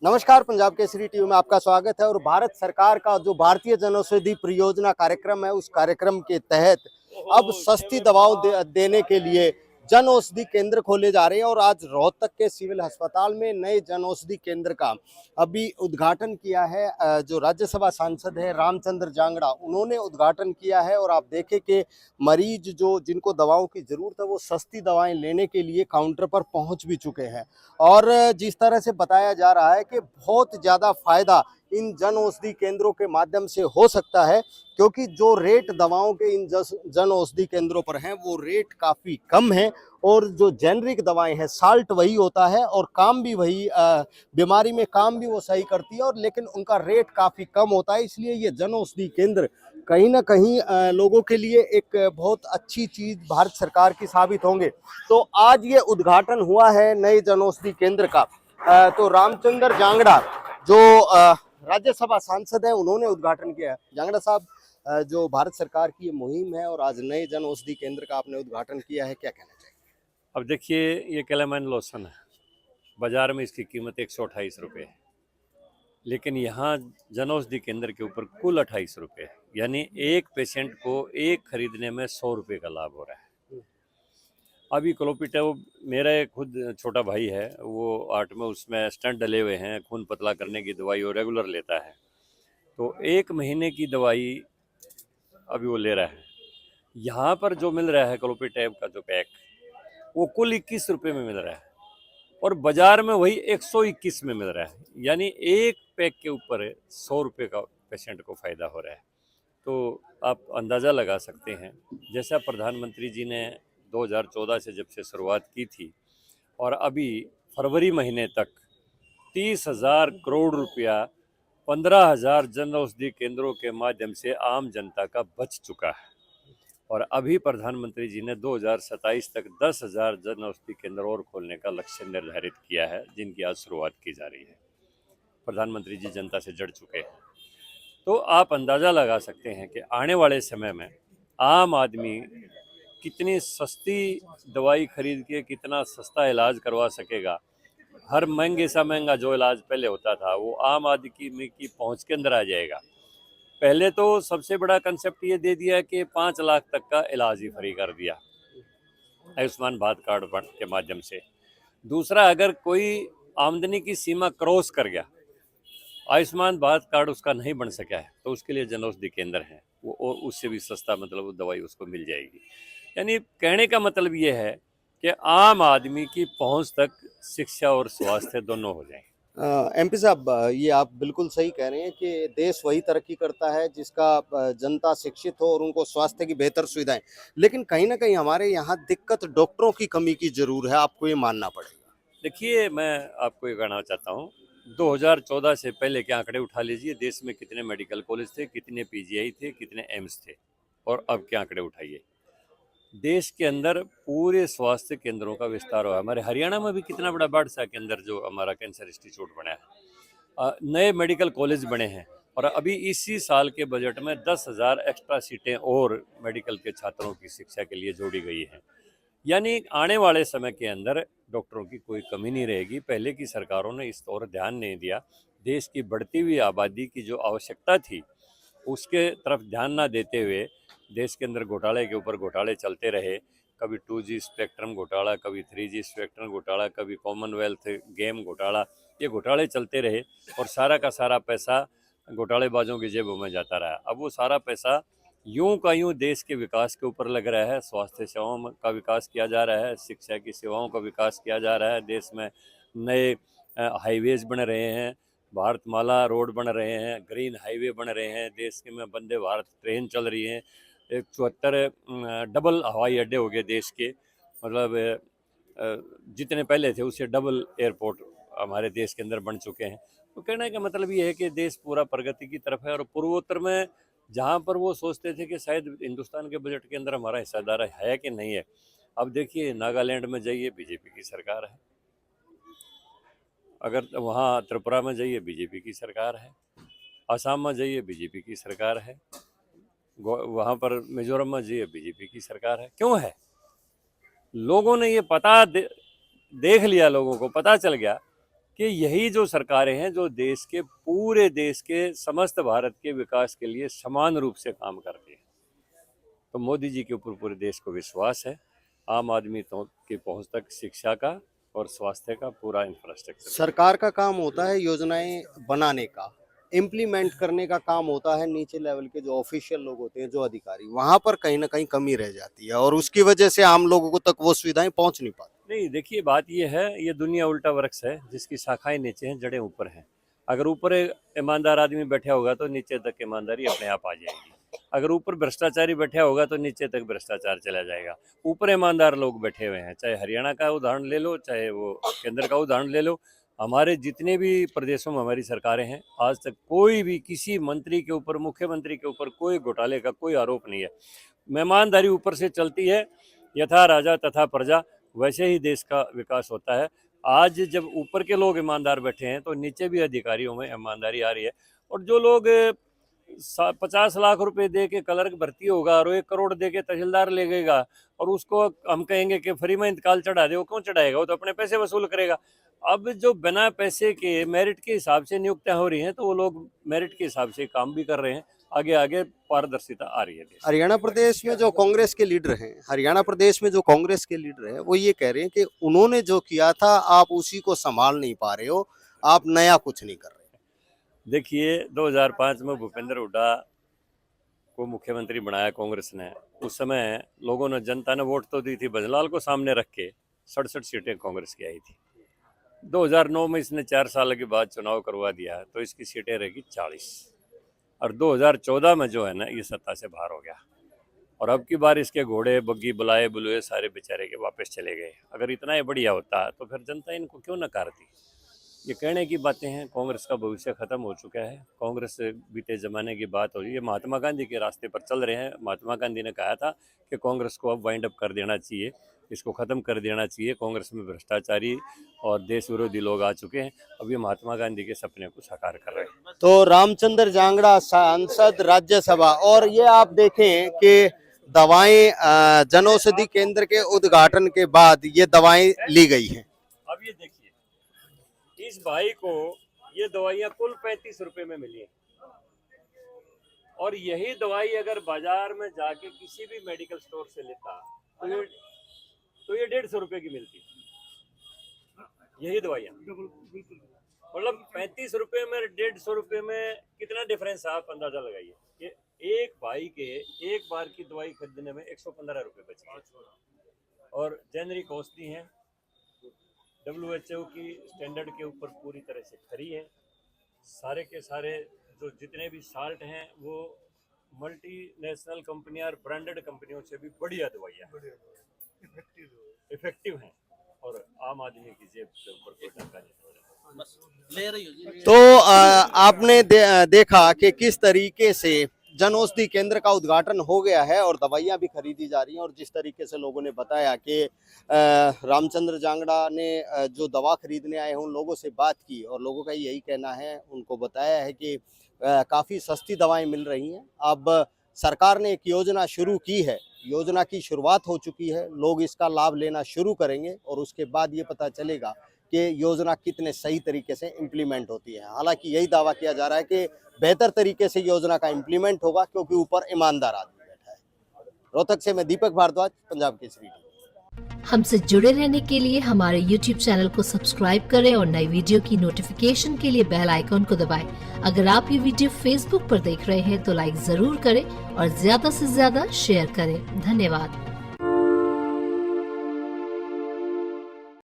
नमस्कार, पंजाब केसरी टीवी में आपका स्वागत है। और भारत सरकार का जो भारतीय जनौषधि परियोजना कार्यक्रम है, उस कार्यक्रम के तहत अब सस्ती दवाओं देने के लिए जन औषधि केंद्र खोले जा रहे हैं। और आज रोहतक के सिविल अस्पताल में नए जन औषधि केंद्र का अभी उद्घाटन किया है। जो राज्यसभा सांसद है रामचंद्र जांगड़ा, उन्होंने उद्घाटन किया है। और आप देखें कि मरीज जो जिनको दवाओं की जरूरत है, वो सस्ती दवाएं लेने के लिए काउंटर पर पहुंच भी चुके हैं। और जिस तरह से बताया जा रहा है कि बहुत ज़्यादा फायदा इन जन औषधि केंद्रों के माध्यम से हो सकता है, क्योंकि जो रेट दवाओं के इन जन औषधि केंद्रों पर हैं वो रेट काफ़ी कम है। और जो जेनरिक दवाएं हैं, साल्ट वही होता है और काम भी वही, बीमारी में काम भी वो सही करती है, और लेकिन उनका रेट काफ़ी कम होता है। इसलिए ये जन औषधि केंद्र कहीं ना कहीं लोगों के लिए एक बहुत अच्छी चीज़ भारत सरकार की साबित होंगे। तो आज ये उद्घाटन हुआ है नए जन औषधि केंद्र का। तो रामचंद्र जांगड़ा जो राज्यसभा सांसद है, उन्होंने उद्घाटन किया है। जांगड़ा साहब, जो भारत सरकार की ये मुहिम है और आज नए जन औषधि केंद्र का आपने उद्घाटन किया है, क्या कहना चाहिए? अब देखिए, ये कैलामैन लोशन है। बाज़ार में इसकी कीमत 128 रुपये है, लेकिन यहाँ जन औषधि केंद्र के ऊपर कुल 28 रुपये है। यानी एक पेशेंट को एक खरीदने में 100 रुपये का लाभ हो रहा है। अभी क्लोपिटेव, मेरा एक खुद छोटा भाई है, वो 8 में उसमें स्टेंट डले हुए हैं, खून पतला करने की दवाई वो रेगुलर लेता है। तो 1 महीने की दवाई अभी वो ले रहा है। यहाँ पर जो मिल रहा है क्लोपिटेव का जो पैक, वो कुल 21 रुपये में मिल रहा है और बाजार में वही 121 में मिल रहा है। यानी एक पैक के ऊपर 100 रुपये का पेशेंट को फ़ायदा हो रहा है। तो आप अंदाज़ा लगा सकते हैं, जैसा प्रधानमंत्री जी ने 2014 से जब से शुरुआत की थी और अभी फरवरी महीने तक 30,000 करोड़ रुपया 15,000 जन औषधि केंद्रों के माध्यम से आम जनता का बच चुका है। और अभी प्रधानमंत्री जी ने 2027 तक 10,000 जन औषधि केंद्र और खोलने का लक्ष्य निर्धारित किया है, जिनकी आज शुरुआत की जा रही है। प्रधानमंत्री जी जनता से जुड़ चुके हैं। तो आप अंदाज़ा लगा सकते हैं कि आने वाले समय में आम आदमी कितनी सस्ती दवाई खरीद के कितना सस्ता इलाज करवा सकेगा। हर महंगे सा महंगा जो इलाज पहले होता था वो आम आदमी की पहुंच के अंदर आ जाएगा। पहले तो सबसे बड़ा कंसेप्ट ये दे दिया कि 5 लाख तक का इलाज ही फ्री कर दिया आयुष्मान भारत कार्ड के माध्यम से। दूसरा, अगर कोई आमदनी की सीमा क्रॉस कर गया, आयुष्मान भारत कार्ड उसका नहीं बन सका है, तो उसके लिए जन औषधि केंद्र है, वो और उससे भी सस्ता मतलब वो दवाई उसको मिल जाएगी। यानी कहने का मतलब ये है कि आम आदमी की पहुंच तक शिक्षा और स्वास्थ्य दोनों हो जाएं। एमपी साहब, ये आप बिल्कुल सही कह रहे हैं कि देश वही तरक्की करता है जिसका जनता शिक्षित हो और उनको स्वास्थ्य की बेहतर सुविधाएं। लेकिन कहीं ना कहीं हमारे यहाँ दिक्कत डॉक्टरों की कमी की जरूर है, आपको ये मानना पड़ेगा। देखिए, मैं आपको ये कहना चाहता हूँ, 2014 से पहले के आंकड़े उठा लीजिए, देश में कितने मेडिकल कॉलेज थे, कितने पीजीआई थे, कितने एम्स थे, और अब के आंकड़े उठाइए। देश के अंदर पूरे स्वास्थ्य केंद्रों का विस्तार हुआ। हमारे हरियाणा में भी कितना बड़ा बाड़सा के अंदर जो हमारा कैंसर इंस्टीट्यूट बना है, नए मेडिकल कॉलेज बने हैं, और अभी इसी साल के बजट में 10,000 एक्स्ट्रा सीटें और मेडिकल के छात्रों की शिक्षा के लिए जोड़ी गई हैं। यानी आने वाले समय के अंदर डॉक्टरों की कोई कमी नहीं रहेगी। पहले की सरकारों ने इस ओर ध्यान नहीं दिया। देश की बढ़ती हुई आबादी की जो आवश्यकता थी, उसके तरफ ध्यान ना देते हुए देश के अंदर घोटाले के ऊपर घोटाले चलते रहे। कभी 2G स्पेक्ट्रम घोटाला, कभी 3G स्पेक्ट्रम घोटाला, कभी कॉमनवेल्थ गेम घोटाला, ये घोटाले चलते रहे और सारा का सारा पैसा घोटालेबाजों की जेबों में जाता रहा। अब वो सारा पैसा यूं का यूं देश के विकास के ऊपर लग रहा है। स्वास्थ्य सेवाओं का विकास किया जा रहा है, शिक्षा की सेवाओं का विकास किया जा रहा है, देश में नए हाईवेज बन रहे हैं, भारतमाला रोड बन रहे हैं, ग्रीन हाईवे बन रहे हैं, देश के में वंदे भारत ट्रेन चल रही है, 74 डबल हवाई अड्डे हो गए देश के, मतलब जितने पहले थे उससे डबल एयरपोर्ट हमारे देश के अंदर बन चुके हैं। तो कहने का मतलब ये है कि देश पूरा प्रगति की तरफ है। और पूर्वोत्तर में जहाँ पर वो सोचते थे कि शायद हिंदुस्तान के बजट के अंदर हमारा हिस्सेदार है कि नहीं है, अब देखिए नागालैंड में जाइए बीजेपी की सरकार है, अगर वहाँ त्रिपुरा में जाइए बीजेपी की सरकार है, असम में जाइए बीजेपी की सरकार है, वहाँ पर मिजोरम में जाइए बीजेपी की सरकार है। क्यों है? लोगों ने ये देख लिया, लोगों को पता चल गया कि यही जो सरकारें हैं जो देश के पूरे देश के समस्त भारत के विकास के लिए समान रूप से काम करती हैं। तो मोदी जी के ऊपर पूरे देश को विश्वास है। आम आदमी की पहुंच तक शिक्षा का और स्वास्थ्य का पूरा इंफ्रास्ट्रक्चर। सरकार का काम होता है योजनाएं बनाने का, इम्प्लीमेंट करने का काम होता है नीचे लेवल के जो ऑफिशियल लोग होते हैं, जो अधिकारी, वहां पर कहीं ना कहीं कमी रह जाती है और उसकी वजह से आम लोगों तक वो सुविधाएं पहुंच नहीं पाती। नहीं, देखिए बात ये है, ये दुनिया उल्टा वृक्ष है जिसकी शाखाएं नीचे हैं, जड़ें ऊपर हैं। अगर ऊपर ईमानदार आदमी बैठा होगा तो नीचे तक ईमानदारी अपने आप आ जाएगी। अगर ऊपर भ्रष्टाचारी बैठा होगा तो नीचे तक भ्रष्टाचार चला जाएगा। ऊपर ईमानदार लोग बैठे हुए हैं, चाहे हरियाणा का उदाहरण ले लो, चाहे वो केंद्र का उदाहरण ले लो। हमारे जितने भी प्रदेशों में हमारी सरकारें हैं, आज तक कोई भी किसी मंत्री के ऊपर, मुख्यमंत्री के ऊपर कोई घोटाले का कोई आरोप नहीं है। ईमानदारी ऊपर से चलती है, यथा राजा तथा प्रजा, वैसे ही देश का विकास होता है। आज जब ऊपर के लोग ईमानदार बैठे हैं तो नीचे भी अधिकारियों में ईमानदारी आ रही है। और जो लोग 50 लाख रुपए दे के क्लर्क भर्ती होगा और 1 करोड़ दे के तहसीलदार ले गएगा और उसको हम कहेंगे कि फ्री में इंतकाल चढ़ा दे, वो क्यों चढ़ाएगा? वो तो अपने पैसे वसूल करेगा। अब जो बिना पैसे के मेरिट के हिसाब से नियुक्तियां हो रही हैं तो वो लोग मेरिट के हिसाब से काम भी कर रहे हैं। आगे आगे पारदर्शिता आ रही है। हरियाणा प्रदेश में जो कांग्रेस के लीडर हैं, वो ये कह रहे हैं कि उन्होंने जो किया था आप उसी को संभाल नहीं पा रहे हो, आप नया कुछ नहीं कर रहे। देखिए 2005 में भूपेंद्र हुड्डा को मुख्यमंत्री बनाया कांग्रेस ने। उस समय लोगों ने, जनता ने वोट तो दी थी, भजनलाल को सामने रख के 67 सीटें कांग्रेस की आई थी। 2009 में इसने 4 साल के बाद चुनाव करवा दिया तो इसकी सीटें रहेगी 40। और 2014 में जो है ना, ये सत्ता से बाहर हो गया और अब की बार इसके घोड़े बग्गी बुलाए बुलुए सारे बेचारे के वापस चले गए। अगर इतना ही बढ़िया होता तो फिर जनता इनको क्यों नकारती? ये कहने की बातें हैं। कांग्रेस का भविष्य खत्म हो चुका है। कांग्रेस बीते ज़माने की बात हो रही है। महात्मा गांधी के रास्ते पर चल रहे हैं। महात्मा गांधी ने कहा था कि कांग्रेस को अब वाइंड अप कर देना चाहिए, इसको ख़त्म कर देना चाहिए। कांग्रेस में भ्रष्टाचारी और देश विरोधी लोग आ चुके हैं। अब ये महात्मा गांधी के सपने को साकार कर रहे हैं। तो रामचंद्र जांगड़ा सांसद राज्यसभा, और ये आप देखें कि दवाएं जनौषधि केंद्र के उद्घाटन के बाद ये दवाएं ली गई हैं। अब ये देखिए, इस भाई को ये दवाइयाँ कुल 35 रुपए में मिली है और यही दवाई अगर बाजार में जाके किसी भी मेडिकल स्टोर से लेता तो ये 150 रुपए की मिलती। यही दवाइयाँ मतलब 35 रुपए में 150 रुपए में कितना डिफरेंस है, आप अंदाजा लगाइए। कि एक भाई के एक बार की दवाई खरीदने में 115 रुपए बचते और जेनरिक औषधि हैं, WHO की स्टैंडर्ड के ऊपर पूरी तरह से खरी है। सारे के सारे जो जितने भी साल्ट हैं वो मल्टीनेशनल कंपनियां और ब्रांडेड कंपनियों से भी बढ़िया दवाइयाँ इफेक्टिव हैं और आम आदमी की जेब के ऊपर कोई टंका नहीं ले रही हो। तो आपने देखा कि किस तरीके से जनौषधि केंद्र का उद्घाटन हो गया है और दवाइयां भी खरीदी जा रही हैं। और जिस तरीके से लोगों ने बताया कि रामचंद्र जांगड़ा ने जो दवा खरीदने आए हैं उन लोगों से बात की और लोगों का यही कहना है, उनको बताया है कि काफ़ी सस्ती दवाएं मिल रही हैं। अब सरकार ने एक योजना शुरू की है, योजना की शुरुआत हो चुकी है, लोग इसका लाभ लेना शुरू करेंगे और उसके बाद ये पता चलेगा कि योजना कितने सही तरीके से इम्प्लीमेंट होती है। हालांकि यही दावा किया जा रहा है कि बेहतर तरीके से योजना का इम्प्लीमेंट होगा क्योंकि ऊपर ईमानदार आदमी बैठा है। रोहतक से मैं दीपक भारद्वाज, पंजाब केसरी। हमसे जुड़े रहने के लिए हमारे YouTube चैनल को सब्सक्राइब करें और नई वीडियो की नोटिफिकेशन के लिए बेल आइकॉन को दबाएं। अगर आप ये वीडियो Facebook पर देख रहे हैं तो लाइक जरूर करें और ज्यादा से ज्यादा शेयर करें। धन्यवाद।